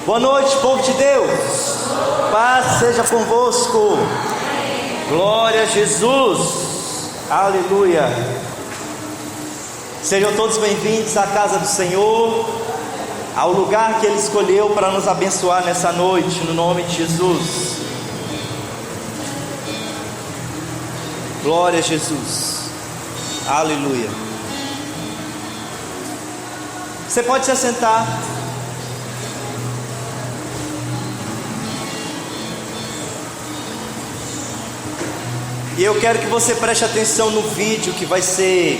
Boa noite, povo de Deus. Paz seja convosco. Glória a Jesus. Aleluia. Sejam todos bem-vindos à casa do Senhor, ao lugar que Ele escolheu para nos abençoar nessa noite, no nome de Jesus. Glória a Jesus. Aleluia. Você pode se assentar. E eu quero que você preste atenção no vídeo que vai ser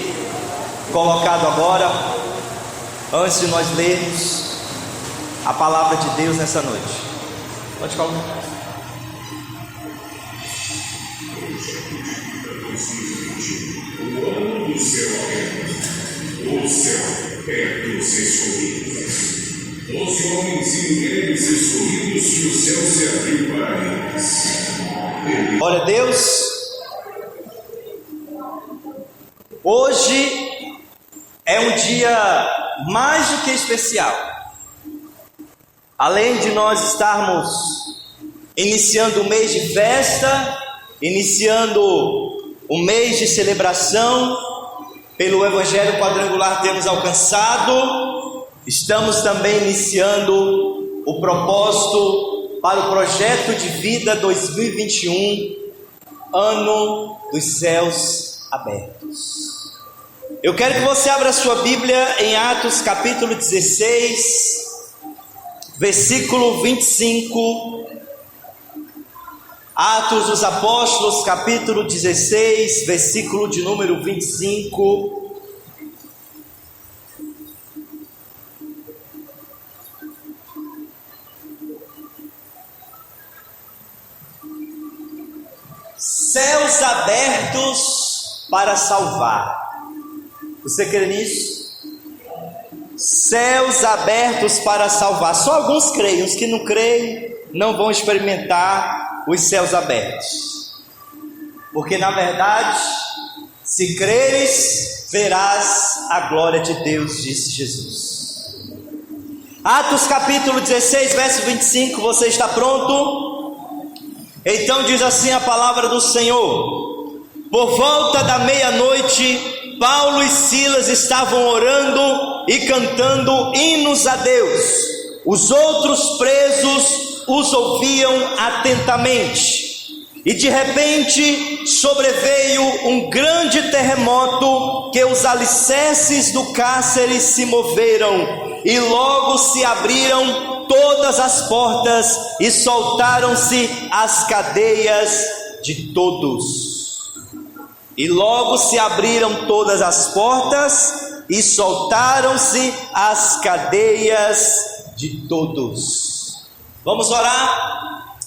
colocado agora, antes de nós lermos a palavra de Deus nessa noite. Pode colocar. O ano do céu aberto, o céu perto dos escolhidos, 12 homens e mulheres escolhidos que o céu se abriu para eles. Olha, Deus, hoje é um dia mais do que especial. Além de nós estarmos iniciando o mês de festa, iniciando o mês de celebração, pelo Evangelho Quadrangular temos alcançado, estamos também iniciando o propósito para o projeto de vida 2021, ano dos céus abertos. Eu quero que você abra a sua Bíblia em Atos capítulo 16, versículo 25. Atos dos Apóstolos capítulo 16, versículo de número 25. Céus abertos para salvar. Você crê nisso? Céus abertos para salvar. Só alguns creem, os que não creem não vão experimentar os céus abertos. Porque na verdade, se creres, verás a glória de Deus, disse Jesus. Atos capítulo 16, verso 25, você está pronto? Então diz assim a palavra do Senhor: por volta da meia-noite, Paulo e Silas estavam orando e cantando hinos a Deus. Os outros presos os ouviam atentamente. E de repente sobreveio um grande terremoto, que os alicerces do cárcere se moveram, e logo se abriram todas as portas e soltaram-se as cadeias de todos. E logo se abriram todas as portas e soltaram-se as cadeias de todos. Vamos orar?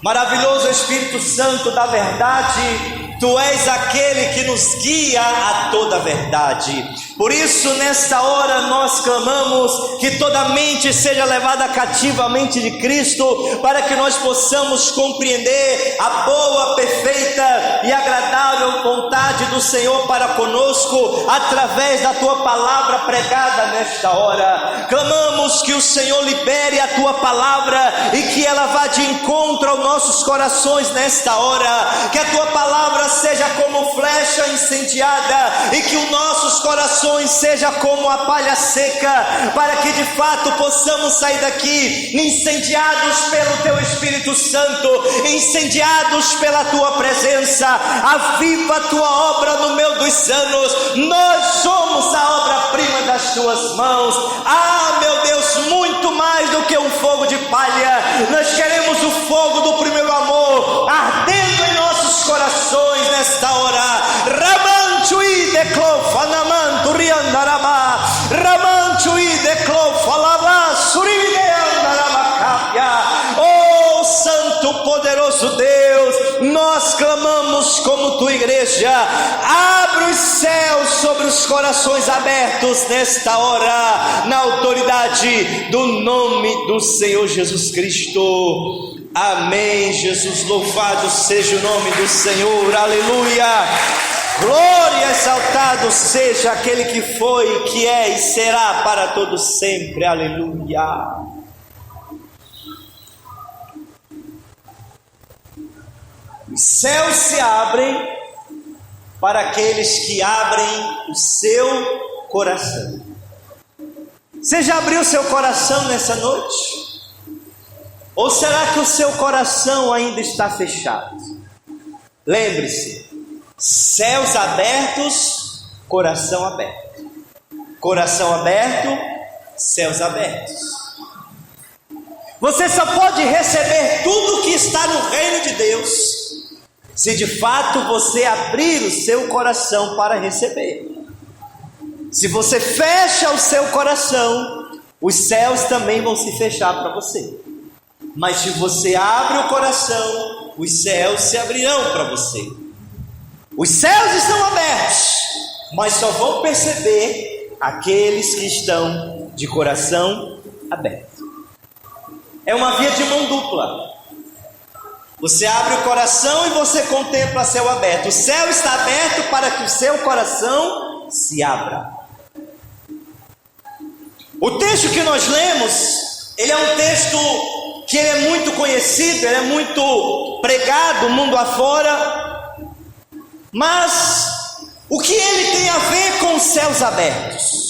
Maravilhoso Espírito Santo da verdade, Tu és aquele que nos guia a toda a verdade. Por isso nesta hora nós clamamos que toda mente seja levada cativa à mente de Cristo, para que nós possamos compreender a boa, perfeita e agradável vontade do Senhor para conosco, através da Tua palavra pregada nesta hora. Clamamos que o Senhor libere a Tua palavra e que ela vá de encontro aos nossos corações nesta hora, que a Tua palavra seja como flecha incendiada e que os nossos corações seja como a palha seca, para que de fato possamos sair daqui incendiados pelo Teu Espírito Santo, incendiados pela Tua presença. Aviva a Tua obra no meio dos anos. Nós somos a obra-prima das Tuas mãos. Ah, meu Deus, muito mais do que um fogo de palha, nós queremos o fogo do primeiro amor ardendo em nossos corações nesta hora. Ramanchuí de clofanamantu riandarama, Ramanchuí de clofalava suride andaramacapia. Oh Santo poderoso Deus, nós clamamos como Tua igreja. Abre os céus sobre os corações abertos nesta hora, na autoridade do nome do Senhor Jesus Cristo. Amém. Jesus, louvado seja o nome do Senhor. Aleluia. Glória, exaltado seja aquele que foi, que é e será para todos sempre. Aleluia. Os céus se abrem para aqueles que abrem o seu coração. Você já abriu seu coração nessa noite? Ou será que o seu coração ainda está fechado? Lembre-se, céus abertos, coração aberto. Coração aberto, céus abertos. Você só pode receber tudo que está no reino de Deus se de fato você abrir o seu coração para receber. Se você fecha o seu coração, os céus também vão se fechar para você. Mas se você abre o coração, os céus se abrirão para você. Os céus estão abertos, mas só vão perceber aqueles que estão de coração aberto. É uma via de mão dupla. Você abre o coração e você contempla céu aberto. O céu está aberto para que o seu coração se abra. O texto que nós lemos, ele é um texto que ele é muito conhecido, ele é muito pregado mundo afora. Mas o que ele tem a ver com os céus abertos?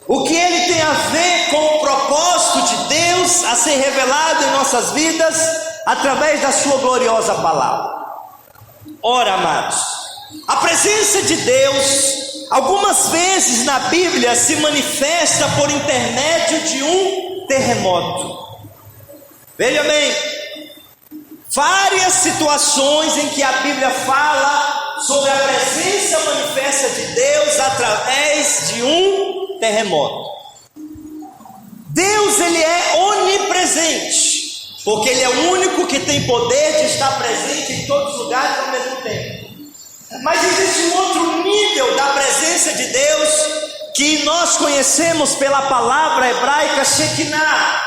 O que ele tem a ver com o propósito de Deus a ser revelado em nossas vidas através da sua gloriosa palavra? Ora, amados, a presença de Deus algumas vezes na Bíblia se manifesta por intermédio de um terremoto. Veja bem, várias situações em que a Bíblia fala sobre a presença manifesta de Deus através de um terremoto. Deus, ele é onipresente, porque ele é o único que tem poder de estar presente em todos os lugares ao mesmo tempo. Mas existe um outro nível da presença de Deus que nós conhecemos pela palavra hebraica Shekinah,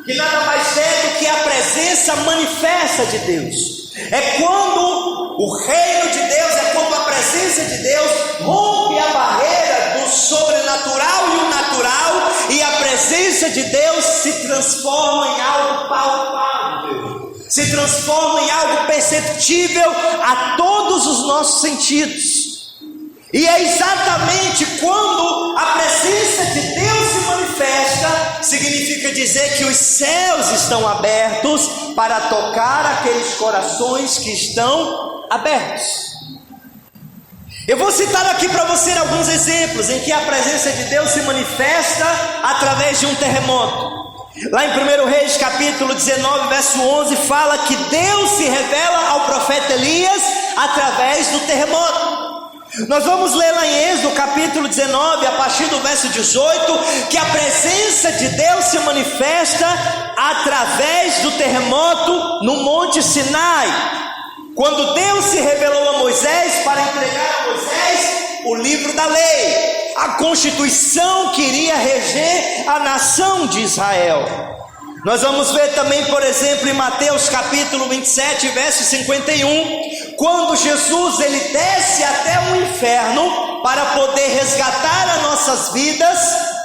que nada mais é do que a presença manifesta de Deus. É quando o reino de Deus, é quando a presença de Deus rompe a barreira do sobrenatural e o natural, e a presença de Deus se transforma em algo palpável, se transforma em algo perceptível a todos os nossos sentidos. E é exatamente quando a presença de Deus se manifesta, significa dizer que os céus estão abertos para tocar aqueles corações que estão abertos. Eu vou citar aqui para você alguns exemplos em que a presença de Deus se manifesta através de um terremoto. Lá em 1 Reis capítulo 19, verso 11, fala que Deus se revela ao profeta Elias através do terremoto. Nós vamos ler lá em Êxodo capítulo 19, a partir do verso 18, que a presença de Deus se manifesta através do terremoto no Monte Sinai, quando Deus se revelou a Moisés para entregar a Moisés o livro da lei, a constituição que iria reger a nação de Israel. Nós vamos ver também, por exemplo, em Mateus capítulo 27, verso 51, quando Jesus ele desce até o inferno para poder resgatar as nossas vidas,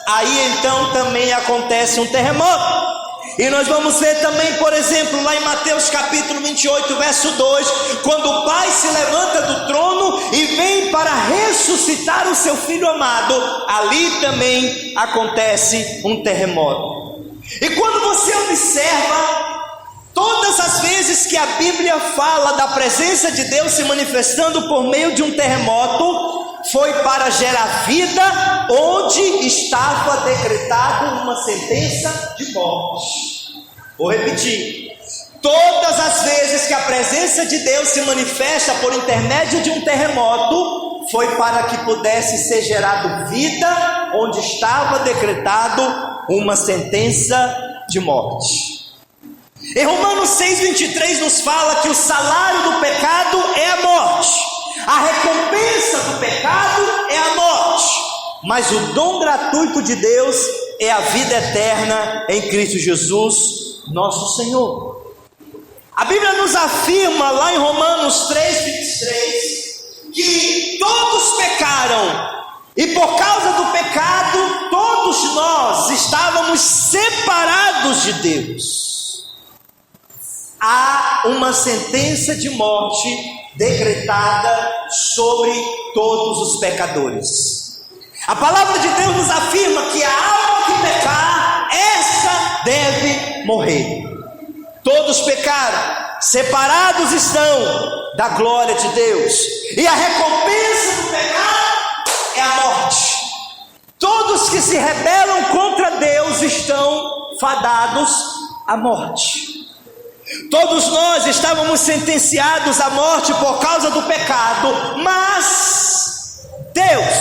aí então também acontece um terremoto. E nós vamos ver também, por exemplo, lá em Mateus capítulo 28, verso 2, quando o Pai se levanta do trono e vem para ressuscitar o seu Filho amado, ali também acontece um terremoto. E quando você observa, todas as vezes que a Bíblia fala da presença de Deus se manifestando por meio de um terremoto, foi para gerar vida onde estava decretado uma sentença de morte. Vou repetir: todas as vezes que a presença de Deus se manifesta por intermédio de um terremoto, foi para que pudesse ser gerado vida onde estava decretado uma sentença de morte. Em Romanos 6,23 nos fala que o salário do pecado é a morte, a recompensa do pecado é a morte, mas o dom gratuito de Deus é a vida eterna em Cristo Jesus, nosso Senhor. A Bíblia nos afirma lá em Romanos 3,23 que todos pecaram, e por causa do pecado todos nós estávamos separados de Deus. há uma sentença de morte decretada sobre todos os pecadores. A palavra de Deus nos afirma que a alma que pecar, essa deve morrer. Todos pecaram, separados estão da glória de Deus, e a recompensa do pecado é a morte. Todos que se rebelam contra Deus estão fadados à morte. Todos nós estávamos sentenciados à morte por causa do pecado, mas Deus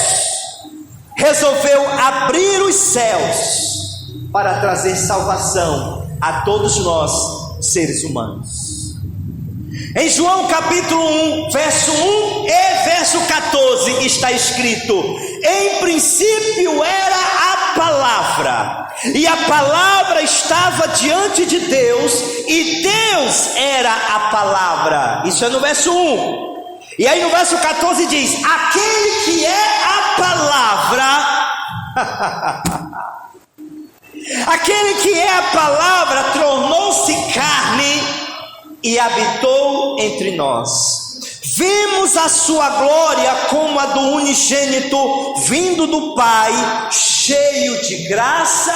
resolveu abrir os céus para trazer salvação a todos nós, seres humanos. Em João capítulo 1, verso 1 e verso 14 está escrito: em princípio era a palavra, e a palavra estava diante de Deus, e Deus era a palavra. Isso é no verso 1. E aí no verso 14 diz: aquele que é a palavra aquele que é a palavra tornou-se carne e habitou entre nós. Vimos a sua glória como a do unigênito vindo do Pai, cheio de graça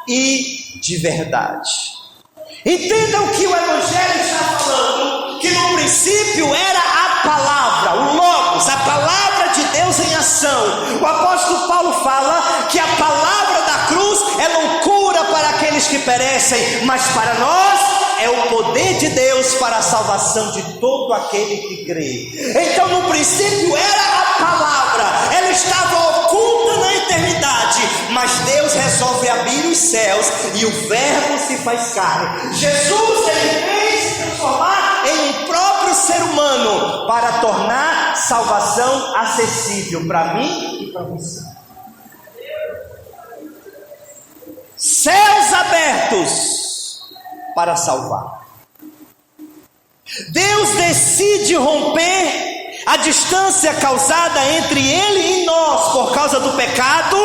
e de verdade. Entendam que o Evangelho está falando que no princípio era a palavra, o Logos, a palavra de Deus em ação. O apóstolo Paulo fala que a palavra da cruz é loucura para aqueles que perecem, mas para nós é o poder de Deus para a salvação de todo aquele que crê. Então no princípio era a palavra, ela estava oculta na eternidade, mas Deus resolve abrir os céus e o verbo se faz carne. Jesus, ele veio se transformar em um próprio ser humano para tornar salvação acessível para mim e para você. Céus abertos para salvar. Deus decide romper a distância causada entre Ele e nós por causa do pecado,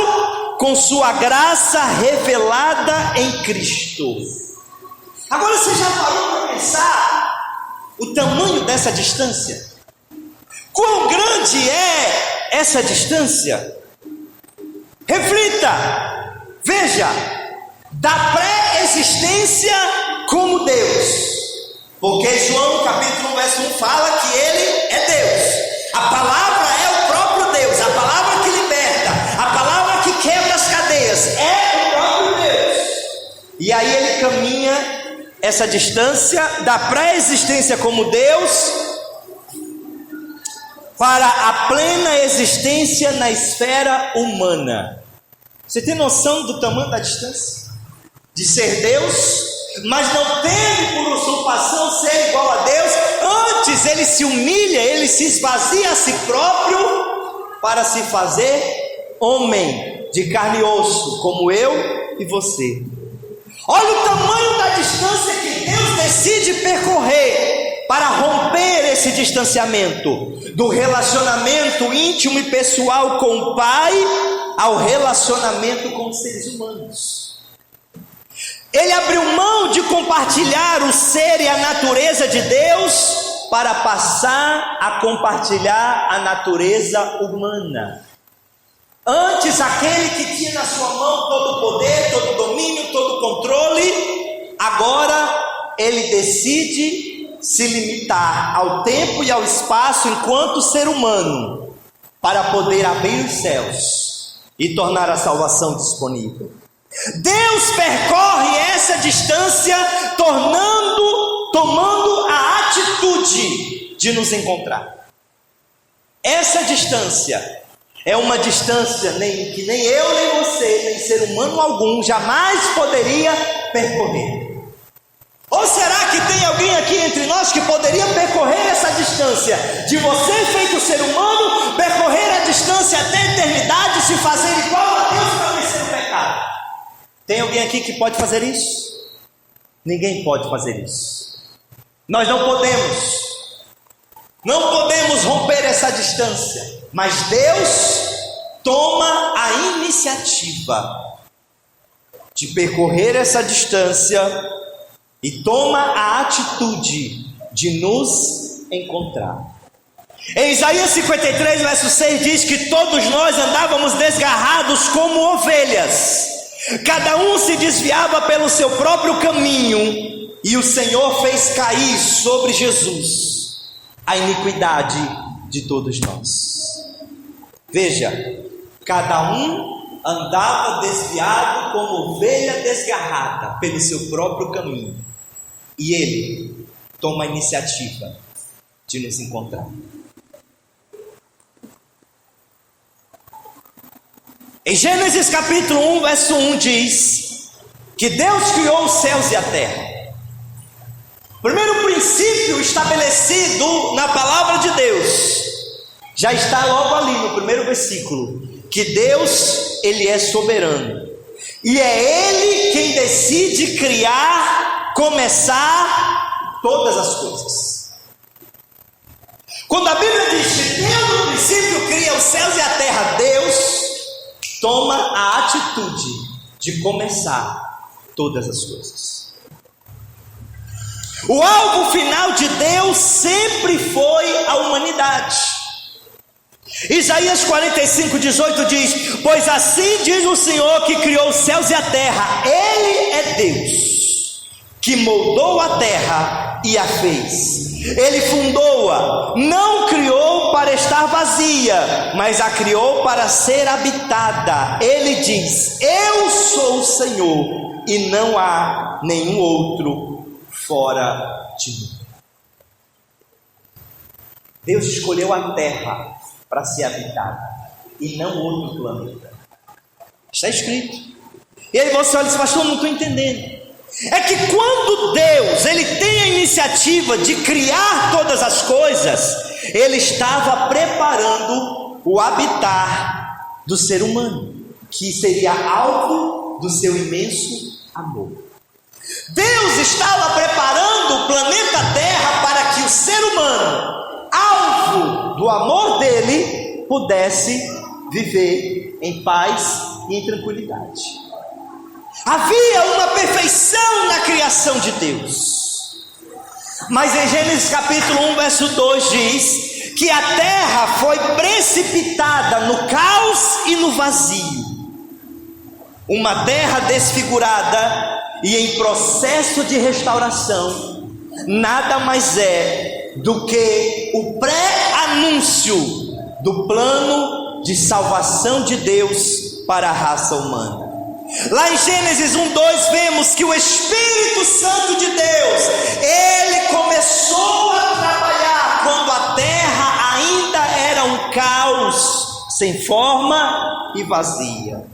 com sua graça revelada em Cristo. Agora você já parou para pensar o tamanho dessa distância? Quão grande é essa distância? Reflita, veja, da pré-existência como Deus, porque João capítulo 1 verso 1 fala que Ele é Deus, a palavra é o próprio Deus, a palavra que liberta, a palavra que quebra as cadeias, é o próprio Deus. E aí Ele caminha essa distância da pré-existência como Deus para a plena existência na esfera humana. Você tem noção do tamanho da distância? De ser Deus, mas não teve por usurpação ser igual a Deus. Antes ele se humilha, ele se esvazia a si próprio para se fazer homem de carne e osso, como eu e você. Olha o tamanho da distância que Deus decide percorrer para romper esse distanciamento do relacionamento íntimo e pessoal com o Pai ao relacionamento com os seres humanos. Ele abriu mão de compartilhar o ser e a natureza de Deus para passar a compartilhar a natureza humana. Antes, aquele que tinha na sua mão todo o poder, todo o domínio, todo o controle, agora ele decide se limitar ao tempo e ao espaço enquanto ser humano, para poder abrir os céus e tornar a salvação disponível. Deus percorre essa distância tomando a atitude de nos encontrar. Essa distância é uma distância que nem eu, nem você, nem ser humano algum jamais poderia percorrer. Ou será que tem alguém aqui entre nós que poderia percorrer essa distância de você, feito ser humano, percorrer a distância até a eternidade, se fazer igual a Deus para vencer o pecado? Tem alguém aqui que pode fazer isso? Ninguém pode fazer isso. Nós não podemos romper essa distância, mas Deus toma a iniciativa de percorrer essa distância e toma a atitude de nos encontrar. Em Isaías 53, verso 6 diz que todos nós andávamos desgarrados como ovelhas, cada um se desviava pelo seu próprio caminho, e o Senhor fez cair sobre Jesus a iniquidade de todos nós. Veja, cada um andava desviado como ovelha desgarrada pelo seu próprio caminho, e Ele toma a iniciativa de nos encontrar. Em Gênesis capítulo 1, verso 1 diz que Deus criou os céus e a terra. O primeiro princípio estabelecido na palavra de Deus já está logo ali no primeiro versículo, que Deus, Ele é soberano, e é Ele quem decide criar, começar todas as coisas. Quando a Bíblia diz que Deus no princípio cria os céus e a terra, Deus toma a atitude de começar todas as coisas. O alvo final de Deus sempre foi a humanidade. Isaías 45:18 diz: pois assim diz o Senhor que criou os céus e a terra, Ele é Deus, que moldou a terra e a fez. Ele fundou-a, não criou para estar vazia, mas a criou para ser habitada. Ele diz: eu sou o Senhor, e não há nenhum outro fora de mim. Deus escolheu a terra para ser habitada, e não outro planeta. Está escrito. E aí você olha e diz: pastor, não estou entendendo. É que quando Deus, Ele tem a iniciativa de criar todas as coisas, Ele estava preparando o habitar do ser humano, que seria alvo do seu imenso amor. Deus estava preparando o planeta Terra para que o ser humano, alvo do amor dele, pudesse viver em paz e em tranquilidade. Havia uma perfeição na criação de Deus. Mas em Gênesis capítulo 1, verso 2 diz que a terra foi precipitada no caos e no vazio. Uma terra desfigurada e em processo de restauração, nada mais é do que o pré-anúncio do plano de salvação de Deus para a raça humana. Lá em Gênesis 1:2 vemos que o Espírito Santo de Deus, Ele começou a trabalhar quando a terra ainda era um caos, sem forma e vazia.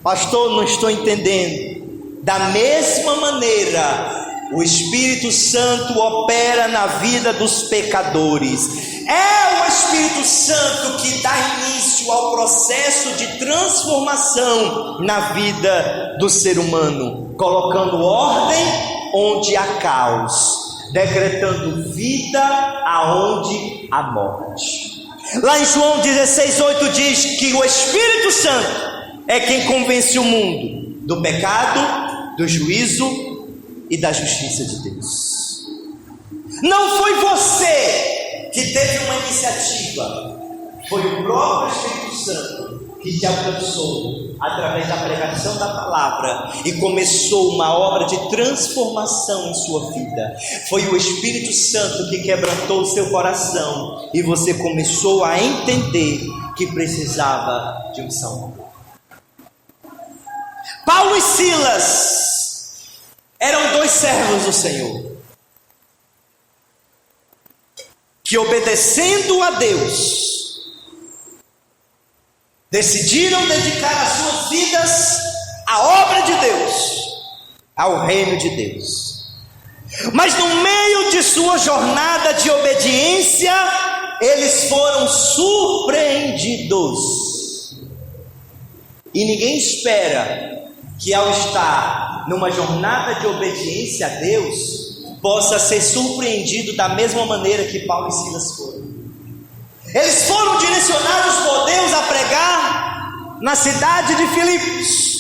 Pastor, não estou entendendo. Da mesma maneira, o Espírito Santo opera na vida dos pecadores. É o Espírito Santo que dá início ao processo de transformação na vida do ser humano, colocando ordem onde há caos, decretando vida aonde há morte. Lá em João 16:8 diz que o Espírito Santo é quem convence o mundo do pecado, do juízo e da justiça de Deus. Não foi você que teve uma iniciativa, foi o próprio Espírito Santo que te alcançou através da pregação da palavra e começou uma obra de transformação em sua vida. Foi o Espírito Santo que quebrantou o seu coração e você começou a entender que precisava de um Salvador. Paulo e Silas eram dois servos do Senhor, que obedecendo a Deus, decidiram dedicar as suas vidas à obra de Deus, ao reino de Deus. Mas no meio de sua jornada de obediência, eles foram surpreendidos. E ninguém espera que ao estar numa jornada de obediência a Deus, possa ser surpreendido da mesma maneira que Paulo e Silas foram. Eles foram direcionados por Deus a pregar na cidade de Filipos.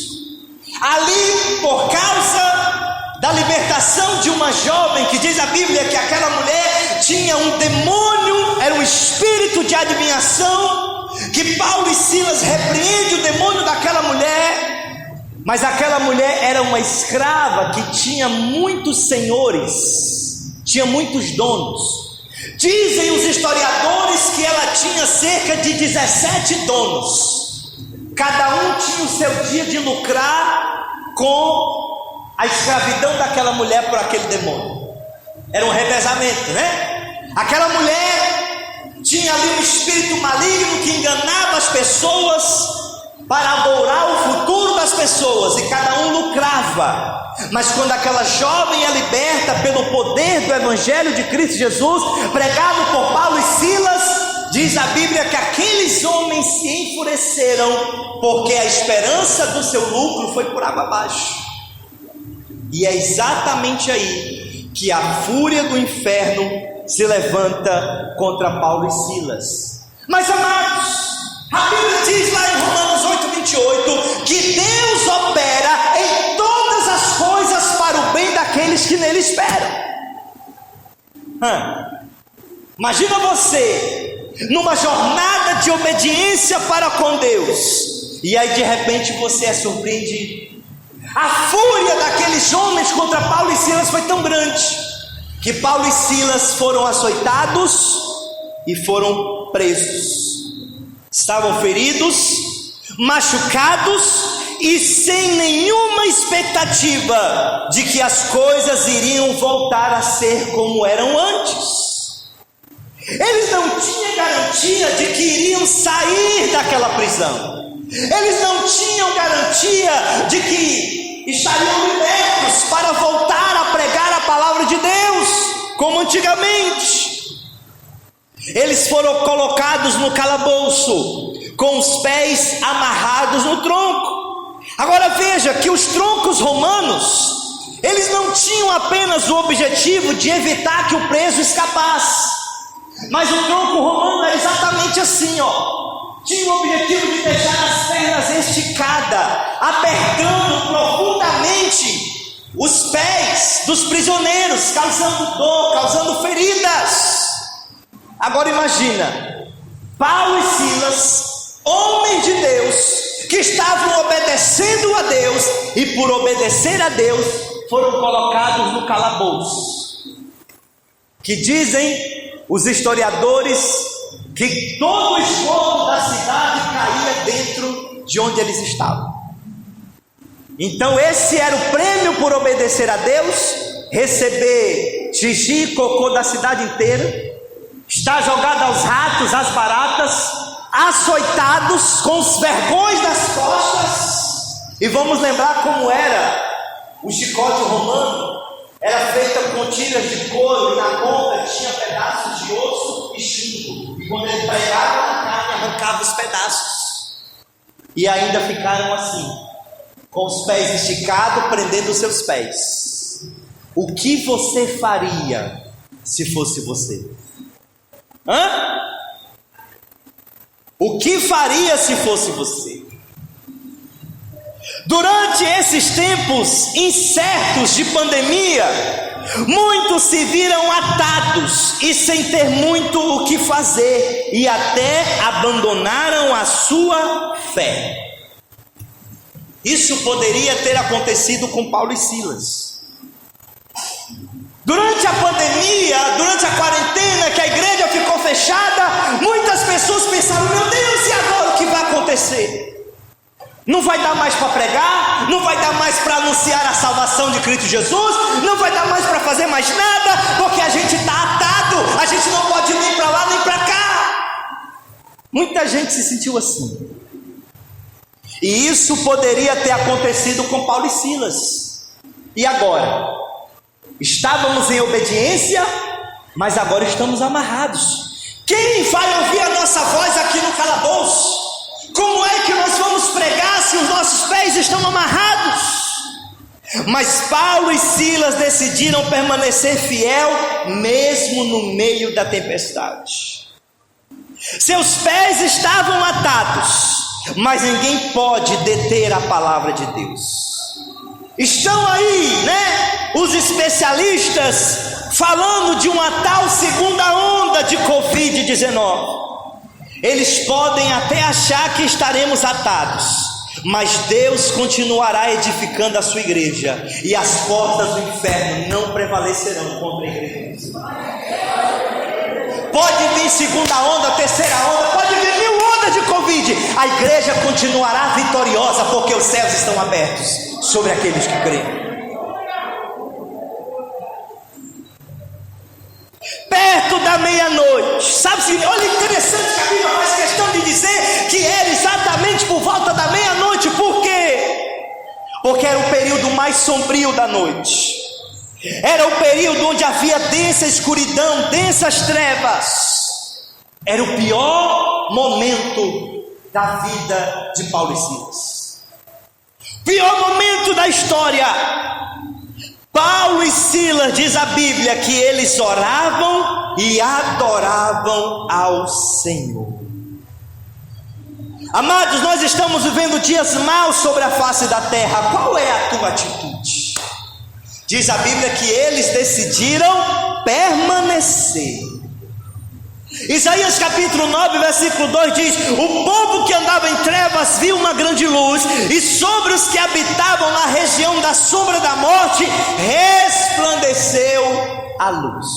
Ali, por causa da libertação de uma jovem, que diz a Bíblia que aquela mulher tinha um demônio, era um espírito de adivinhação, que Paulo e Silas repreendem o demônio daquela mulher, mas aquela mulher era uma escrava que tinha muitos senhores, tinha muitos donos. Dizem os historiadores que ela tinha cerca de 17 donos, cada um tinha o seu dia de lucrar com a escravidão daquela mulher por aquele demônio. Era um revezamento, né? Aquela mulher tinha ali um espírito maligno que enganava as pessoas para adorar o futuro das pessoas, e cada um lucrava. Mas quando aquela jovem é liberta pelo poder do Evangelho de Cristo Jesus, pregado por Paulo e Silas, diz a Bíblia que aqueles homens se enfureceram, porque a esperança do seu lucro foi por água abaixo. E é exatamente aí que a fúria do inferno se levanta contra Paulo e Silas. Mas amados, a Bíblia diz lá em Romanos 8:28 que Deus opera em todas as coisas para o bem daqueles que nele esperam. Imagina você numa jornada de obediência para com Deus, e aí de repente você é surpreendido. A fúria daqueles homens contra Paulo e Silas foi tão grande que Paulo e Silas foram açoitados e foram presos. Estavam feridos, machucados e sem nenhuma expectativa de que as coisas iriam voltar a ser como eram antes. Eles não tinham garantia de que iriam sair daquela prisão. Eles não tinham garantia de que estariam libertos para voltar a pregar a palavra de Deus como antigamente. Eles foram colocados no calabouço, com os pés amarrados no tronco. Agora veja que os troncos romanos, eles não tinham apenas o objetivo de evitar que o preso escapasse, mas o tronco romano era exatamente assim, tinha o objetivo de deixar as pernas esticadas, apertando profundamente os pés dos prisioneiros, causando dor, causando feridas. Agora imagina, Paulo e Silas, homens de Deus, que estavam obedecendo a Deus, e por obedecer a Deus, foram colocados no calabouço, que dizem os historiadores que todo o esgoto da cidade caía dentro de onde eles estavam. Então esse era o prêmio por obedecer a Deus: receber xixi e cocô da cidade inteira, estar jogado aos ratos, às baratas, açoitados com os vergões das costas. E vamos lembrar como era o chicote romano. Era feita com tiras de couro, e na ponta tinha pedaços de osso e chumbo, e quando ele pregava na carne, arrancava os pedaços, e ainda ficaram assim, com os pés esticados, prendendo os seus pés. O que você faria se fosse você? O que faria se fosse você? Durante esses tempos incertos de pandemia, muitos se viram atados e sem ter muito o que fazer, e até abandonaram a sua fé. Isso poderia ter acontecido com Paulo e Silas. Durante a pandemia, durante a quarentena, que a igreja ficou fechada, muitas pessoas pensaram: meu Deus, e agora o que vai acontecer? Não vai dar mais para pregar, não vai dar mais para anunciar a salvação de Cristo Jesus, não vai dar mais para fazer mais nada, porque a gente está atado, a gente não pode ir nem para lá nem para cá. Muita gente se sentiu assim. E isso poderia ter acontecido com Paulo e Silas. E agora? Estávamos em obediência, mas agora estamos amarrados. Quem vai ouvir a nossa voz aqui no calabouço? Como é que nós vamos pregar se os nossos pés estão amarrados? Mas Paulo e Silas decidiram permanecer fiel mesmo no meio da tempestade. Seus pés estavam atados, mas ninguém pode deter a palavra de Deus. Estão aí, né, os especialistas falando de uma tal segunda onda de Covid-19. Eles podem até achar que estaremos atados, mas Deus continuará edificando a sua igreja, e as portas do inferno não prevalecerão contra a igreja. Pode vir segunda onda, terceira onda, pode vir 1000 ondas de Covid, a igreja continuará vitoriosa, porque os céus estão abertos sobre aqueles que creem. Perto da meia-noite, sabe, olha, interessante que a Bíblia faz questão de dizer que era exatamente por volta da meia-noite. Por quê? Porque era o período mais sombrio da noite, era o período onde havia densa escuridão, densas trevas. Era o pior momento da vida de Paulo e Silas, pior momento da história. Paulo e Silas, diz a Bíblia, que eles oravam e adoravam ao Senhor. Amados, nós estamos vivendo dias maus sobre a face da terra. Qual é a tua atitude? Diz a Bíblia que eles decidiram permanecer. Isaías capítulo 9, versículo 2 diz: o povo que andava em trevas viu uma grande luz, e sobre os que habitavam na região da sombra da morte resplandeceu a luz.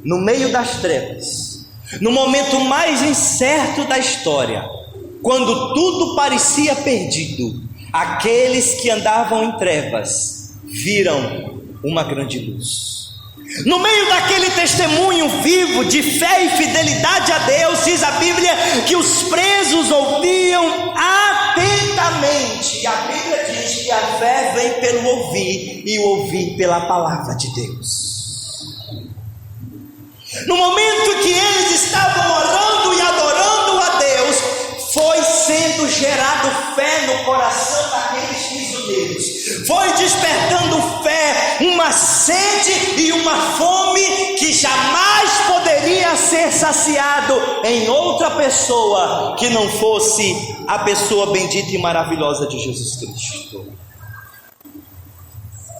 No meio das trevas, no momento mais incerto da história, quando tudo parecia perdido, aqueles que andavam em trevas viram uma grande luz. No meio daquele testemunho vivo de fé e fidelidade a Deus, diz a Bíblia que os presos ouviam atentamente. E a Bíblia diz que a fé vem pelo ouvir, e o ouvir pela palavra de Deus. No momento que eles estavam orando e adorando a Deus, foi sendo gerado fé no coração daqueles prisioneiros, foi despertando fé, uma sede e uma fome que jamais poderia ser saciado em outra pessoa que não fosse a pessoa bendita e maravilhosa de Jesus Cristo.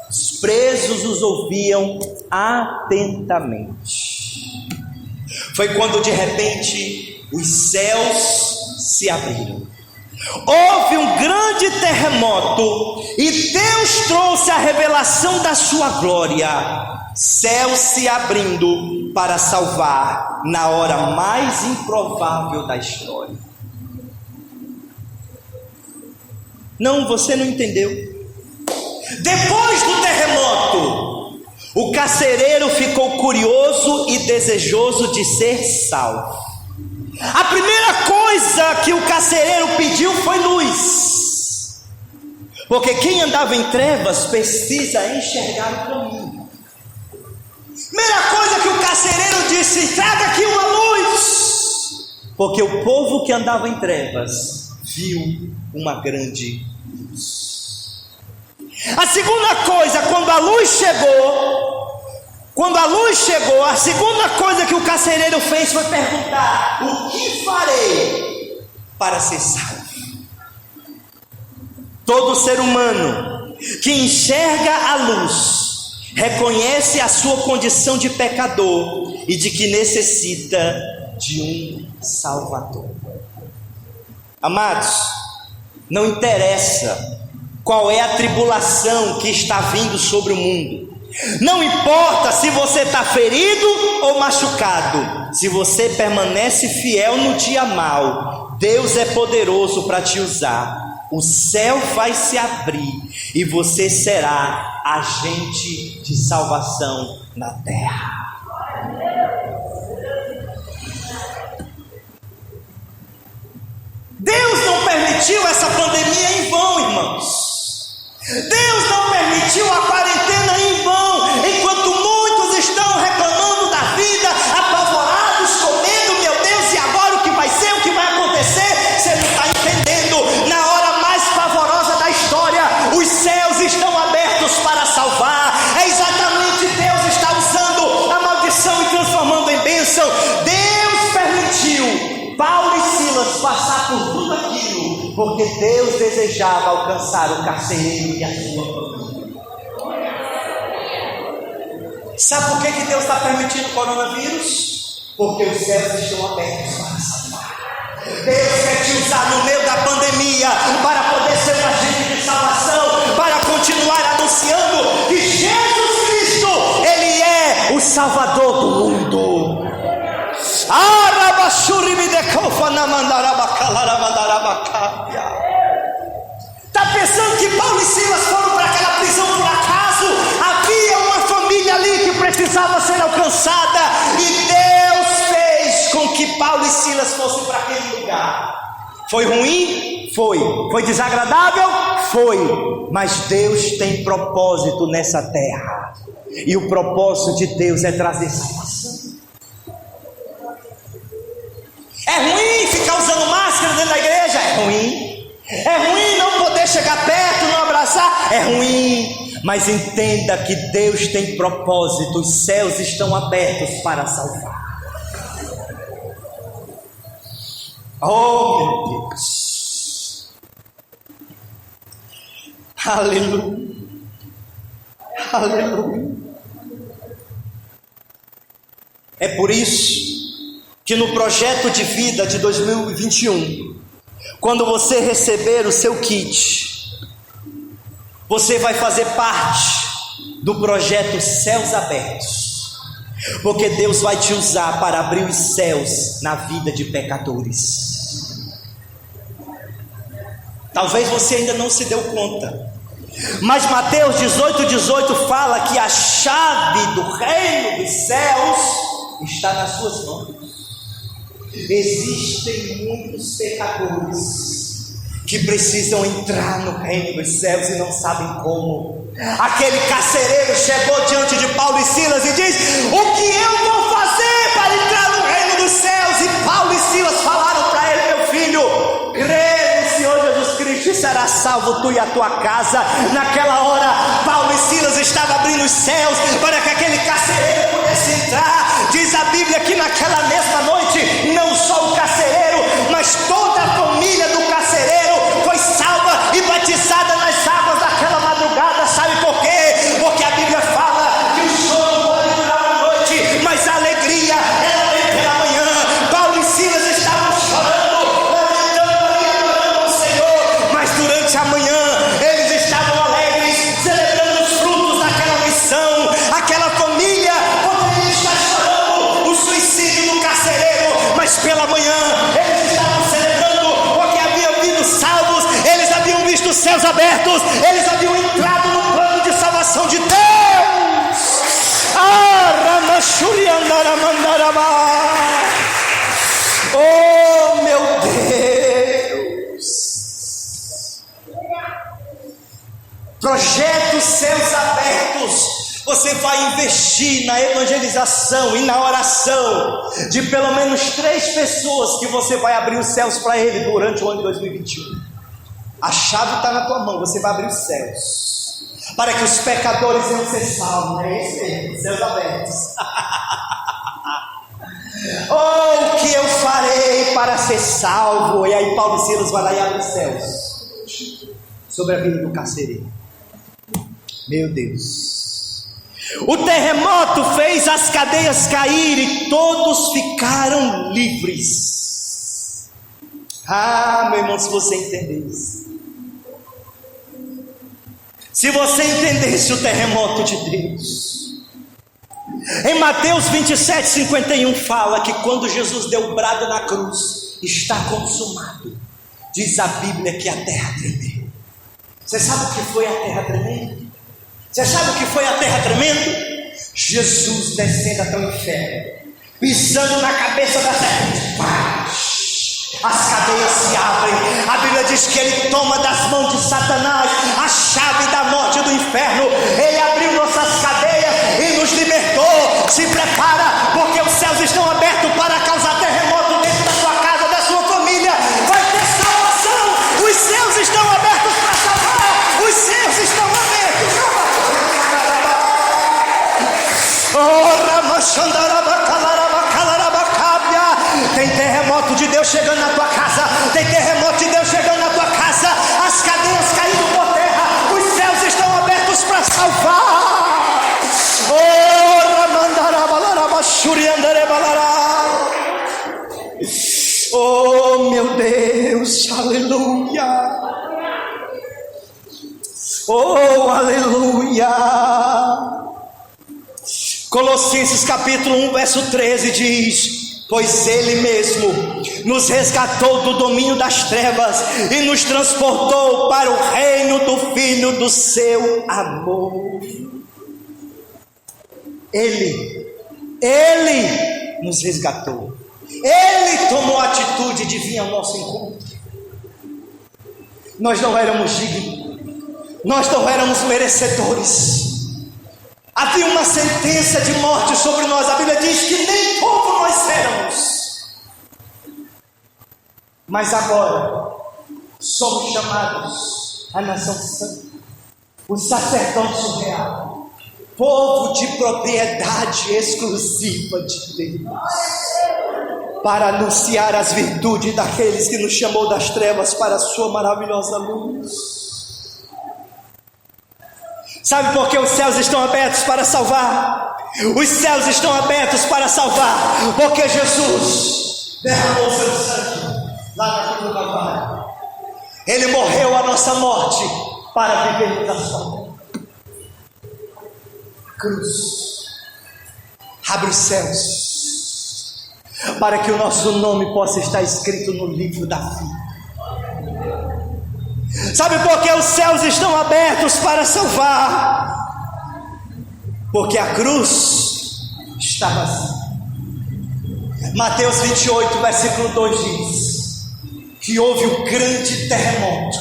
Os presos os ouviam atentamente. Foi quando de repente os céus se abriram. Houve um grande terremoto e Deus trouxe a revelação da sua glória. Céus se abrindo para salvar na hora mais improvável da história. Não, você não entendeu. Depois do terremoto, o carcereiro ficou curioso e desejoso de ser salvo. A primeira coisa que o carcereiro pediu foi luz, porque quem andava em trevas precisa enxergar o caminho. Primeira coisa que o carcereiro disse: traga aqui uma luz, porque o povo que andava em trevas viu uma grande luz. A segunda coisa, quando a luz chegou, a segunda coisa que o carcereiro fez foi perguntar: o que farei para ser salvo? Todo ser humano que enxerga a luz reconhece a sua condição de pecador e de que necessita de um Salvador. Amados, não interessa qual é a tribulação que está vindo sobre o mundo, não importa se você está ferido ou machucado, se você permanece fiel no dia mau, Deus é poderoso para te usar. O céu vai se abrir e você será agente de salvação na terra. Deus não permitiu essa pandemia em vão, irmãos. Deus não permitiu a quarentena em vão, enquanto muitos estão reclamando da vida, apavorados, com medo. Meu Deus, e agora o que vai ser, o que vai acontecer? Você não está entendendo. Na hora mais pavorosa da história, os céus estão abertos para salvar. É exatamente, Deus está usando a maldição e transformando em bênção. Deus permitiu Paulo e Silas passar por tudo aquilo porque Deus desejava alcançar o carcereiro e a sua família. Sabe por que Deus está permitindo o coronavírus? Porque os céus estão abertos para salvar. Deus quer te usar no meio da pandemia para poder ser um agente de salvação, para continuar anunciando que Jesus Cristo, Ele é o Salvador do mundo. Está pensando que Paulo e Silas foram para aquela prisão por acaso? Havia uma família ali que precisava ser alcançada, e Deus fez com que Paulo e Silas fossem para aquele lugar. Foi ruim? Foi. Foi desagradável? Foi. Mas Deus tem propósito nessa terra, e o propósito de Deus é trazer salvação. É ruim ficar usando máscara dentro da igreja? É ruim. É ruim não poder chegar perto, não abraçar? É ruim. Mas entenda que Deus tem propósito, os céus estão abertos para salvar. Oh, meu Deus. Aleluia. Aleluia. É por isso que no projeto de vida de 2021, quando você receber o seu kit, você vai fazer parte do projeto Céus Abertos, porque Deus vai te usar para abrir os céus na vida de pecadores. Talvez você ainda não se deu conta, mas Mateus 18:18 fala que a chave do reino dos céus está nas suas mãos. Existem muitos pecadores que precisam entrar no reino dos céus e não sabem como. Aquele carcereiro chegou diante de Paulo e Silas e diz: o que eu vou fazer para entrar no reino dos céus? E Paulo e Silas falaram para ele: meu filho, crê no Senhor Jesus Cristo e serás salvo tu e a tua casa. Naquela hora Paulo e Silas estavam abrindo os céus para que aquele carcereiro pudesse entrar. Diz a Bíblia que naquela mesma noite, não só o carcereiro, mas toda a família do carcereiro foi salva e batizada nas águas daquela madrugada. Sabe por quê? Porque a Bíblia fala que o choro pode durar uma noite, mas a alegria ela vem pela manhã. Paulo e Silas estavam chorando, lamentando e adorando ao Senhor, mas durante a manhã eles estavam alegres, celebrando os frutos daquela missão. Aquela família poderia estar chorando o suicídio do carcereiro, mas pela manhã eles estavam celebrando porque haviam vindo salvos, eles haviam visto os céus abertos, eles haviam entrado no plano de salvação de Deus. Oh, meu Deus! Projeto Céus Abertos. Você vai investir na evangelização e na oração de pelo menos 3 pessoas que você vai abrir os céus para ele durante o ano de 2021. A chave está na tua mão, você vai abrir os céus para que os pecadores venham ser salvos. É isso mesmo, céus abertos. Oh, o que eu farei para ser salvo? E aí Paulo e Silas vai lá e abre os céus sobre a vida do carcereiro. Meu Deus. O terremoto fez as cadeias cair e todos ficaram livres. Ah, meu irmão, se você entender isso, se você entendesse o terremoto de Deus, em Mateus 27:51 fala que quando Jesus deu o brado na cruz, está consumado. Diz a Bíblia que a terra tremeu. Você sabe o que foi a terra tremendo? Você sabe o que foi a terra tremendo? Jesus descendo até o inferno, pisando na cabeça da serpente. As cadeias se abrem. A Bíblia diz que ele toma das mãos de Satanás a chave da morte e do inferno. Ele abriu nossas cadeias e nos libertou. Se prepara, porque os céus estão abertos para causar terremoto dentro da sua casa, da sua família. Vai ter salvação. Os céus estão abertos para salvar. Os céus estão abertos. Tem terremoto de Deus chegando na tua casa. Tem terremoto de Deus chegando na tua as cadeias caindo por terra, os céus estão abertos para salvar. Oh meu Deus, aleluia. Oh aleluia. Colossenses capítulo 1 verso 13 diz: pois Ele mesmo nos resgatou do domínio das trevas e nos transportou para o reino do Filho do seu amor. Ele nos resgatou. Ele tomou a atitude de vir ao nosso encontro. Nós não éramos dignos, nós não éramos merecedores. Havia uma sentença de morte sobre nós. A Bíblia diz que nem como nós éramos. Mas agora somos chamados a nação santa, o sacerdócio real, povo de propriedade exclusiva de Deus, para anunciar as virtudes daqueles que nos chamou das trevas para a sua maravilhosa luz. Sabe por que os céus estão abertos para salvar? Os céus estão abertos para salvar porque Jesus derramou seu sangue lá na cruz do Calvário. Ele morreu a nossa morte para vivermos a sua vida. Cruz abre os céus para que o nosso nome possa estar escrito no livro da vida. Sabe por que os céus estão abertos para salvar? Porque a cruz está vazia. Mateus 28 versículo 2 diz que houve um grande terremoto,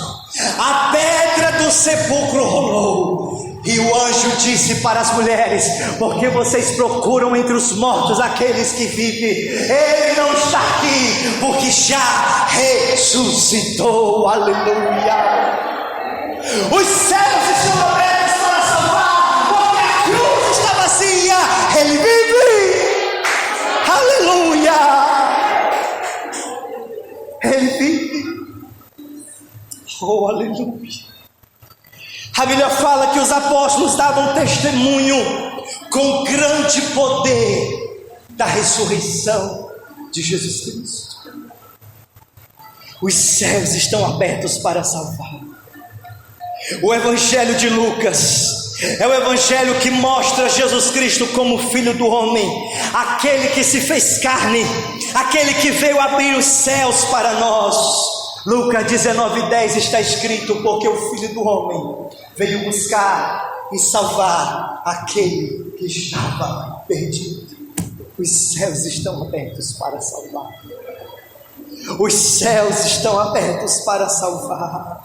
a pedra do sepulcro rolou, e o anjo disse para as mulheres: porque vocês procuram entre os mortos aqueles que vivem? Ele não está aqui, porque já ressuscitou. Aleluia. Os céus estão abertos para salvar porque a cruz está vazia. Ele vive. Aleluia. Ele vive. Oh, aleluia. A Bíblia fala que os apóstolos davam testemunho com grande poder da ressurreição de Jesus Cristo. Os céus estão abertos para salvar. O Evangelho de Lucas é o Evangelho que mostra Jesus Cristo como Filho do homem, aquele que se fez carne, aquele que veio abrir os céus para nós. Lucas 19:10 está escrito: porque o Filho do homem veio buscar e salvar aquele que estava perdido. Os céus estão abertos para salvar. Os céus estão abertos para salvar.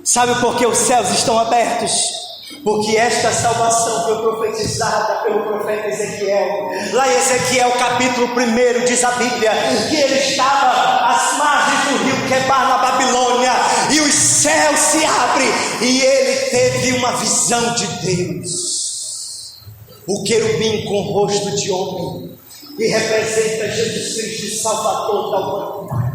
Sabe por que os céus estão abertos? Porque esta salvação foi profetizada pelo profeta Ezequiel. Lá em Ezequiel capítulo 1 diz a Bíblia que ele estava às margens do rio Quebar na Babilônia, e os céus se abrem e ele teve uma visão de Deus. O querubim com rosto de homem, que representa Jesus Cristo, Salvador da humanidade.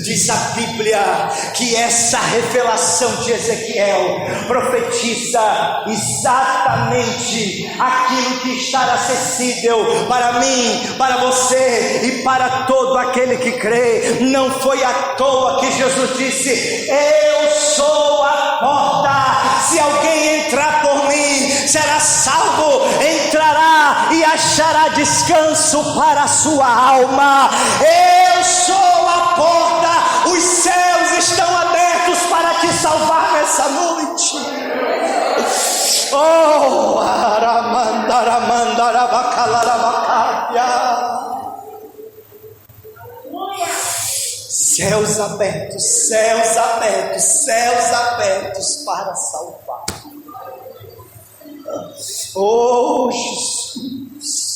Diz a Bíblia que essa revelação de Ezequiel profetiza exatamente aquilo que está acessível para mim, para você e para todo aquele que crê. Não foi à toa que Jesus disse: eu sou a porta, se alguém entrar por mim será salvo, entrará e achará descanso para a sua alma. Eu sou a porta. Os céus estão abertos para te salvar nessa noite. Oh, céus abertos, céus abertos, céus abertos para salvar. Oh, Jesus.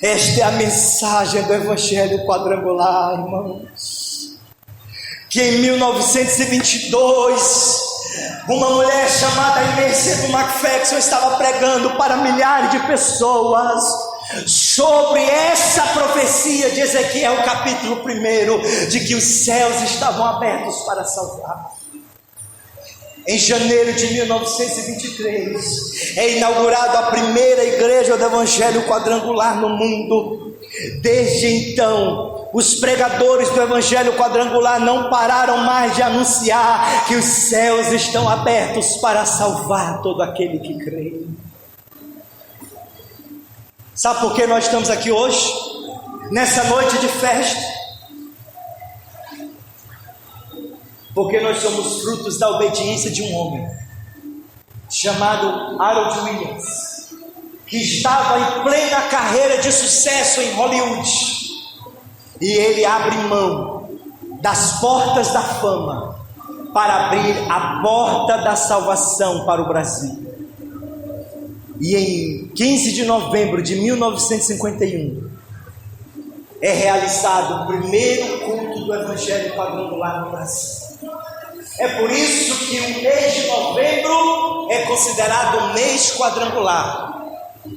Esta é a mensagem do Evangelho quadrangular, irmãos. Que em 1922, uma mulher chamada Inês McPherson estava pregando para milhares de pessoas. sobre essa profecia de Ezequiel capítulo 1, de que os céus estavam abertos para salvar. Em janeiro de 1923, é inaugurada a primeira igreja do Evangelho Quadrangular no mundo. Desde então, os pregadores do Evangelho Quadrangular não pararam mais de anunciar que os céus estão abertos para salvar todo aquele que crê. Sabe por que nós estamos aqui hoje, nessa noite de festa? Porque nós somos frutos da obediência de um homem chamado Harold Williams, que estava em plena carreira de sucesso em Hollywood, e ele abre mão das portas da fama para abrir a porta da salvação para o Brasil. E em 15 de novembro de 1951 é realizado o primeiro culto do Evangelho Quadrangular no Brasil. É por isso que o mês de novembro é considerado um mês quadrangular,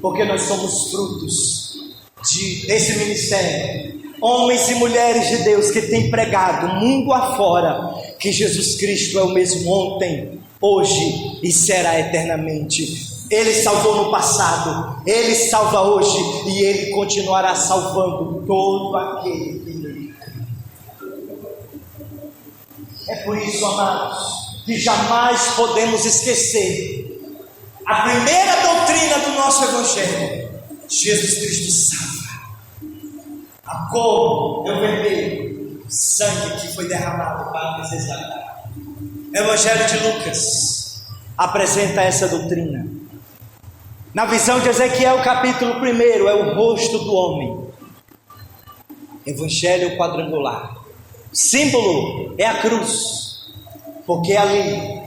porque nós somos frutos desse ministério, homens e mulheres de Deus que têm pregado mundo afora que Jesus Cristo é o mesmo ontem, hoje e será eternamente. Ele salvou no passado, Ele salva hoje e Ele continuará salvando todo aquele que nele crê. É por isso, amados, que jamais podemos esquecer a primeira doutrina do nosso Evangelho: Jesus Cristo salva. A como eu vertei o sangue que foi derramado para nos resgatar. O Evangelho de Lucas apresenta essa doutrina. Na visão de Ezequiel capítulo 1, é o rosto do homem. Evangelho quadrangular. O símbolo é a cruz, porque ali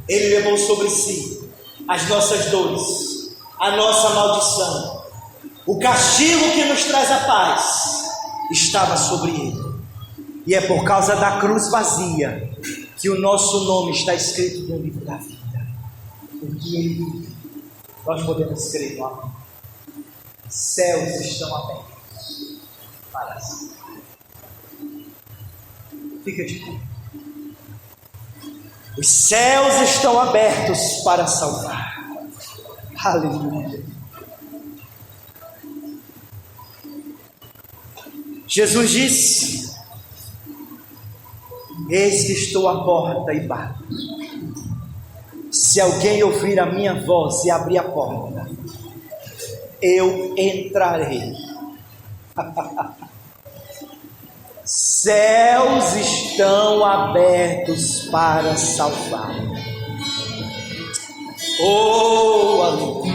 Ele levou sobre si as nossas dores, a nossa maldição. O castigo que nos traz a paz estava sobre Ele. E é por causa da cruz vazia que o nosso nome está escrito no livro da vida. Porque Ele vive. Nós podemos crer no amor. Céus estão abertos para si. Fica de pé. Os céus estão abertos para salvar. Aleluia. Jesus disse: eis que estou à porta e bato. Se alguém ouvir a minha voz e abrir a porta, eu entrarei. Céus estão abertos para salvar. Oh, aleluia.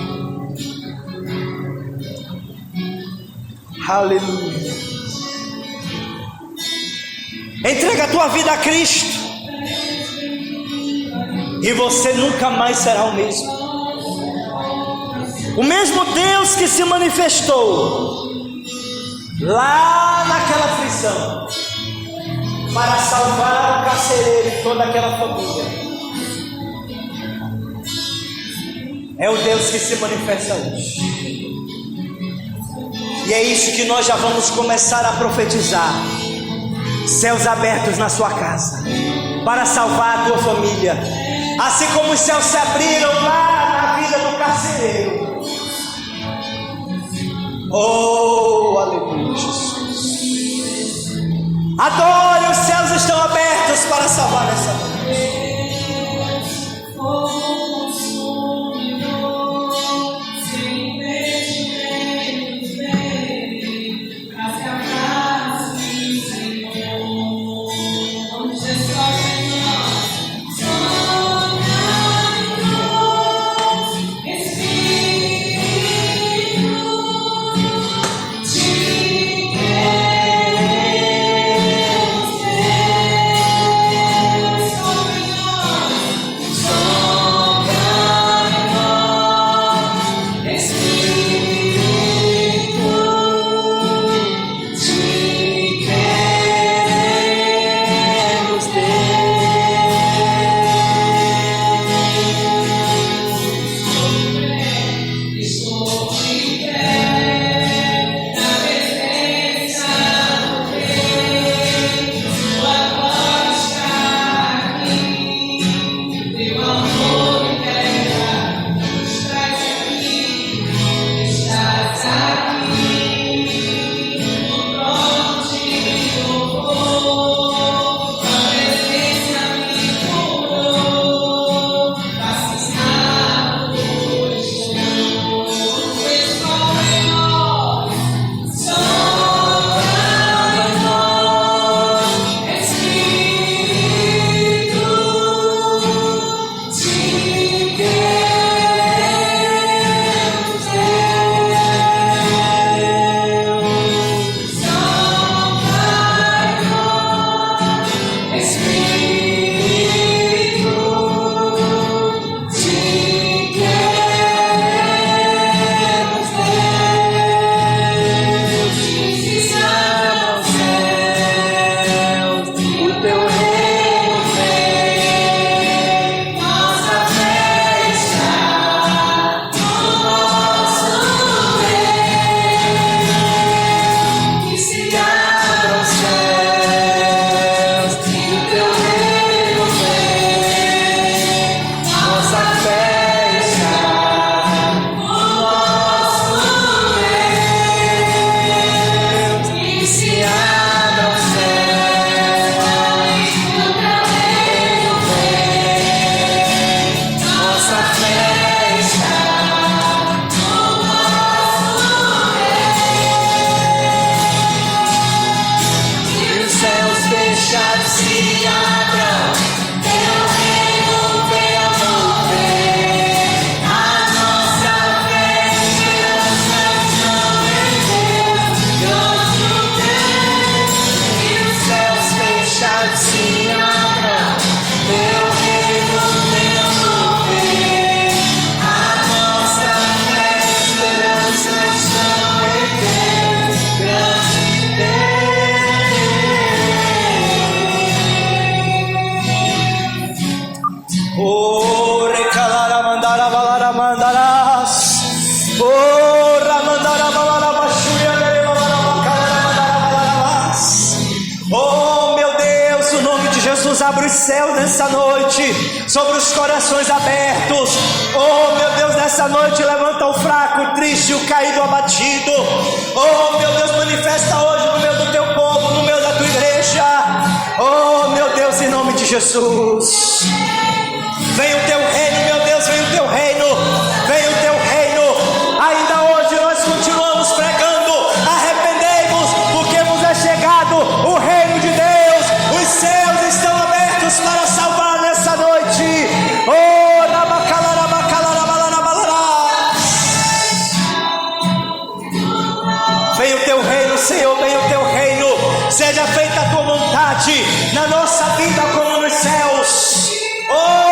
Aleluia. Entrega a tua vida a Cristo e você nunca mais será o mesmo. O mesmo Deus que se manifestou lá naquela aflição para salvar o carcereiro e toda aquela família, é o Deus que se manifesta hoje. E é isso que nós já vamos começar a profetizar. Céus abertos na sua casa para salvar a tua família, assim como os céus se abriram lá na vida do carcereiro. Oh, aleluia, Jesus. Adore, os céus estão abertos para salvar essa noite. céus nessa noite, sobre os corações abertos. Oh meu Deus, nessa noite levanta o fraco, o triste, o caído, o abatido. Oh meu Deus, manifesta hoje no meio do teu povo, no meio da tua igreja. Oh meu Deus, em nome de Jesus. Vem o teu reino, meu Deus, vem o teu reino, vem o teu reino. Ainda hoje nós continuamos pregando: arrependei-vos, porque vos é chegado o reino de Deus. Os céus estão abertos para salvar nessa noite. Oh, vem o teu reino, Senhor, vem o teu reino. Seja feita a tua vontade na nossa vida como nos céus. Oh,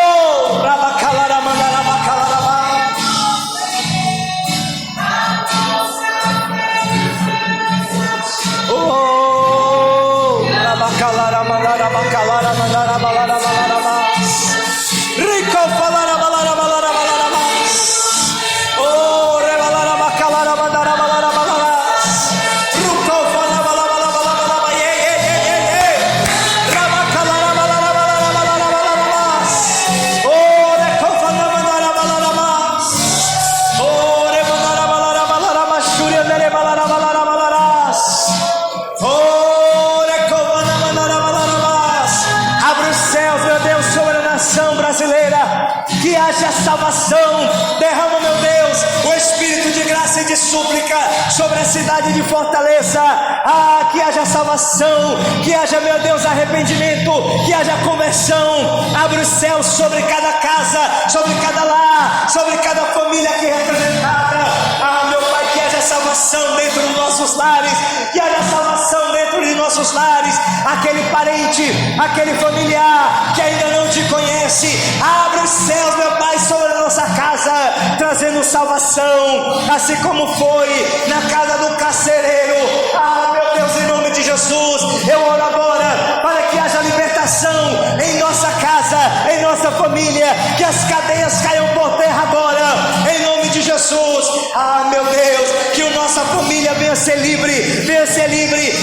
que haja salvação. Derrama, meu Deus, o Espírito de graça e de súplica sobre a cidade de Fortaleza. Ah, que haja salvação, que haja, meu Deus, arrependimento, que haja conversão. Abre os céus sobre cada casa, sobre cada lar, sobre cada família aqui representada. Ah, meu Pai, que haja salvação dentro dos nossos lares, que haja salvação dentro de nossos lares. Aquele parente, aquele familiar que ainda não te conhece, abre os céus, meu Pai, sobre a nossa casa, trazendo salvação, assim como foi na casa do carcereiro. Ah, meu Deus, em nome de Jesus, eu oro agora para que haja libertação em nossa casa, em nossa família, que as cadeias caiam por terra agora, em nome de Jesus. Ah, meu Deus, que a nossa família venha ser livre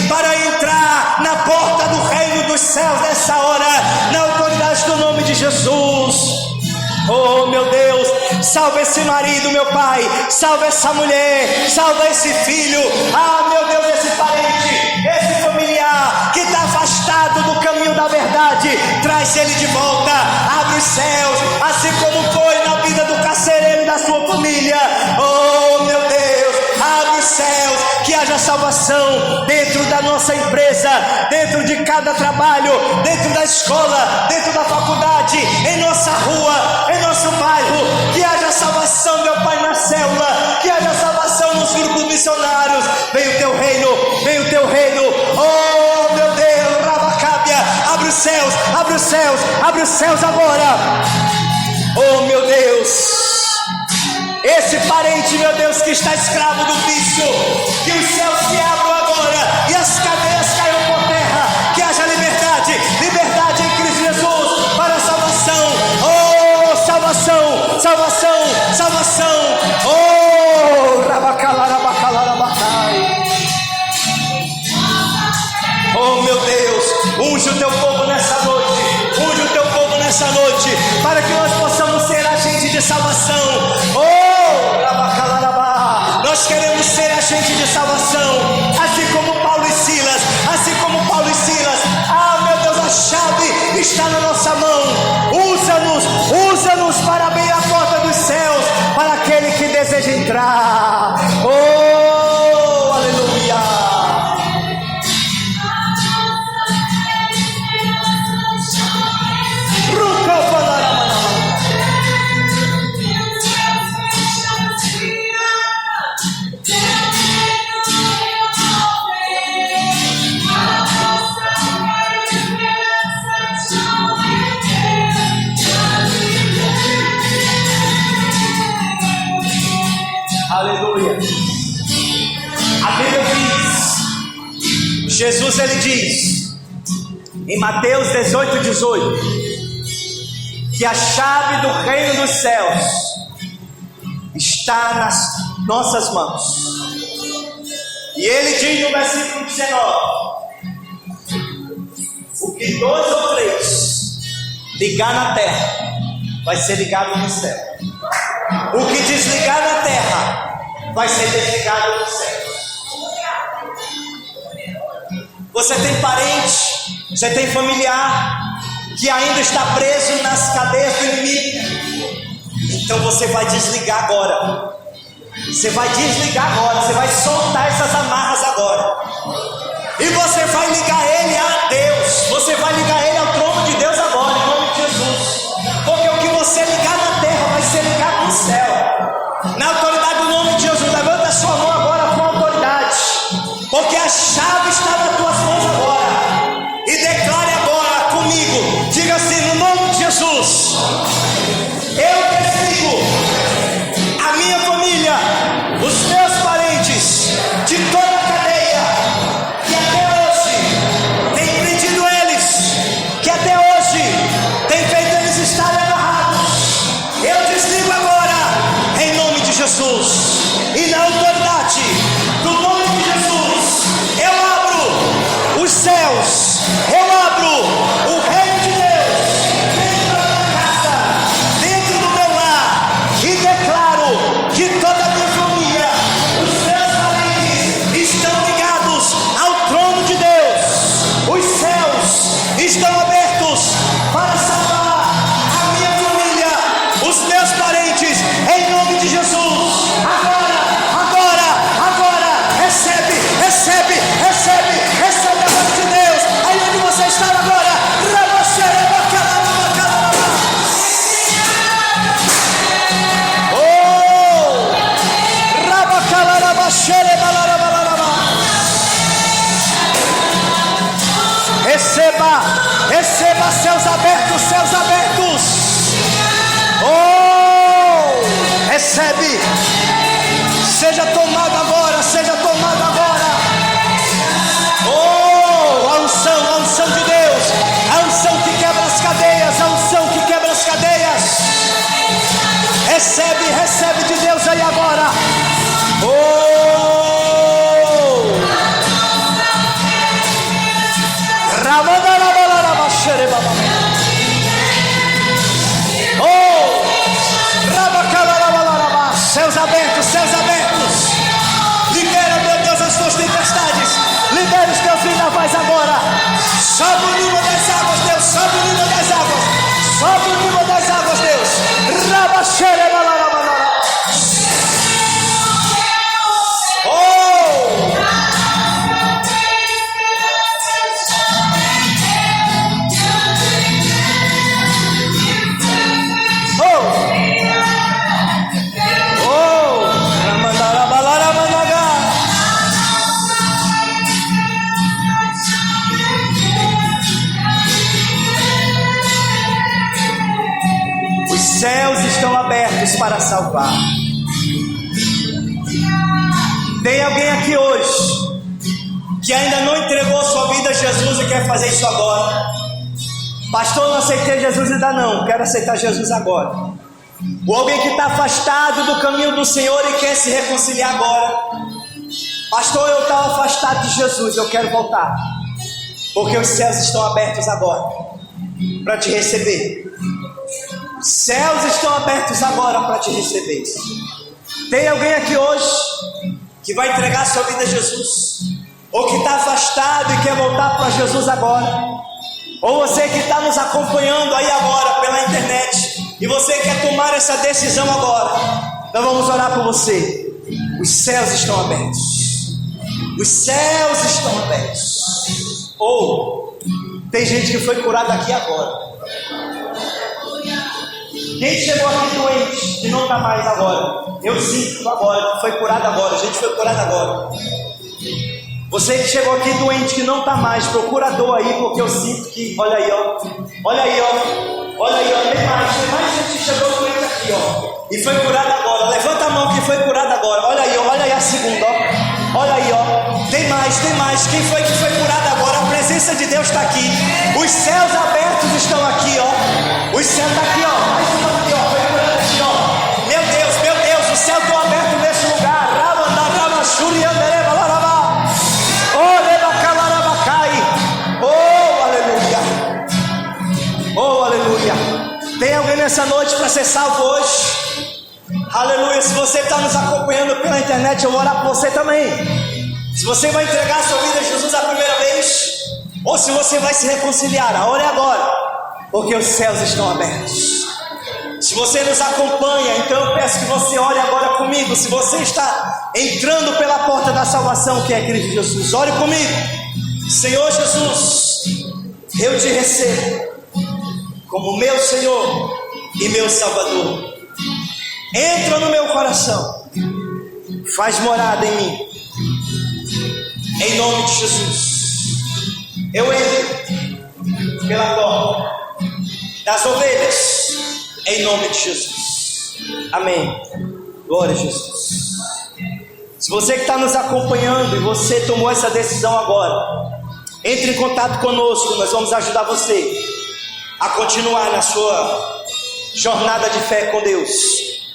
para entrar na porta do reino dos céus nessa hora, na autoridade do nome de Jesus. Oh meu Deus, salva esse marido, meu Pai, salva essa mulher, salva esse filho. Ah, meu Deus, esse parente, esse familiar que está afastado do caminho da verdade, traz ele de volta. Abre os céus, assim como foi na vida do carcereiro e da sua família. Oh meu Deus, abre os céus, que haja salvação dentro da nossa empresa, dentro de cada trabalho, dentro da escola, dentro da faculdade, em nossa rua, em nosso bairro. Que haja salvação, meu Pai, na célula, que haja salvação nos grupos missionários. Vem o teu reino, vem o teu reino. Oh meu Deus, Rabacábia, abre os céus, abre os céus, abre os céus agora. Oh meu Deus, esse parente, meu Deus, que está escravo do vício, que os céus se abram agora e as cadeias caiam por terra. Que haja liberdade, liberdade em Cristo Jesus para a salvação. Oh, salvação, salvação, salvação. Oh, rabacalarabacalarabatai. Oh, meu Deus, unge o teu povo nessa noite, unge o teu povo nessa noite, para que nós possamos ser agente de salvação. Oh, nós queremos ser agente de salvação, assim como Paulo e Silas, assim como Paulo e Silas. Ah, meu Deus, a chave está na nossa mão. Usa-nos para abrir a porta dos céus para aquele que deseja entrar. Oh, aleluia. Aleluia. A Bíblia diz, Jesus ele diz em Mateus 18:18, que a chave do reino dos céus está nas nossas mãos. E ele diz no versículo 19: o que 2 ou 3 ligar na terra vai ser ligado no céu. O que desligar na terra vai ser desligado no céu. Você tem parente, você tem familiar que ainda está preso nas cadeias do inimigo. Então você vai desligar agora. Você vai desligar agora. Você vai soltar essas amarras agora. E você vai ligar ele a Deus. Você vai ligar ele ao trono de Deus agora, em nome de Jesus. Porque o que você ligar na terra vai ser ligado no céu. Na autoridade do nome de Jesus. Levanta a sua mão agora com autoridade. Porque a chave está nas tuas mãos agora. E declare agora comigo. Diga assim, no nome de Jesus. Eu desligo a minha família, os meus parentes, de toda a cadeia que até hoje tem prendido eles, que até hoje tem feito eles estarem amarrados. Eu desligo agora, em nome de Jesus. E na autoridade do nome de Jesus, eu abro os céus, eu abro o reino de Deus dentro da minha casa, dentro do meu lar, e declaro que toda a minha família, os meus parentes estão ligados ao trono de Deus. Os céus estão abertos para salvar a minha família, os meus parentes, em nome de Jesus. Agora, recebe a voz de Deus, aí onde você está agora. Receba céus abertos. Oh, recebe. Seja tomado agora. Oh, a unção de Deus, a unção que quebra as cadeias, recebe de Deus aí agora. Oh, céus abertos. Libera, meu Deus, as tuas tempestades. Libera os teus vendavais agora. Sobe o nível das águas, Deus. Sobe o nível das águas, Deus. Os céus estão abertos para salvar. Tem alguém aqui hoje que ainda não entregou sua vida a Jesus e quer fazer isso agora? Pastor, não aceitei Jesus ainda não, quero aceitar Jesus agora. Ou alguém que está afastado do caminho do Senhor e quer se reconciliar agora? Pastor, eu estava afastado de Jesus, eu quero voltar. Porque os céus estão abertos agora para te receber. Os céus estão abertos agora para te receber. Tem alguém aqui hoje que vai entregar sua vida a Jesus? Ou que está afastado e quer voltar para Jesus agora? Ou você que está nos acompanhando aí agora pela internet e você quer tomar essa decisão agora? Então vamos orar por você. Os céus estão abertos. Os céus estão abertos. Ou tem gente que foi curada aqui agora. Quem chegou aqui doente, que não está mais agora? Eu sinto agora, foi curado agora. A gente foi curado agora. Você que chegou aqui doente, que não está mais, procura a dor aí, porque eu sinto que, olha aí, ó. Tem mais gente que chegou doente aqui, ó. E foi curado agora. Levanta a mão que foi curado agora. Olha aí a segunda, ó. Olha aí, ó. Tem mais. Quem foi que foi curado agora? A presença de Deus está aqui. Os céus abertos estão aqui, ó. Os céus estão aqui, ó. Mais uma aqui, ó. Foi curado aqui, ó. Meu Deus, o céu está aberto nesse lugar. Oh, aleluia. para ser salvo hoje? Aleluia. Se você está nos acompanhando pela internet, eu vou orar por você também. Se você vai entregar a sua vida a Jesus a primeira vez, ou se você vai se reconciliar, a hora é agora, porque os céus estão abertos. Se você nos acompanha, então eu peço que você ore agora comigo. Se você está entrando pela porta da salvação, que é Cristo Jesus, ore comigo. Senhor Jesus, eu te recebo como meu Senhor e meu Salvador. Entra no meu coração, faz morada em mim, em nome de Jesus. Eu entro pela porta das ovelhas, em nome de Jesus. Amém. Glória a Jesus. Se você que está nos acompanhando e você tomou essa decisão agora, entre em contato conosco. Nós vamos ajudar você a continuar na sua jornada de fé com Deus,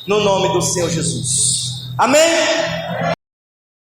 no nome do Senhor Jesus. Amém?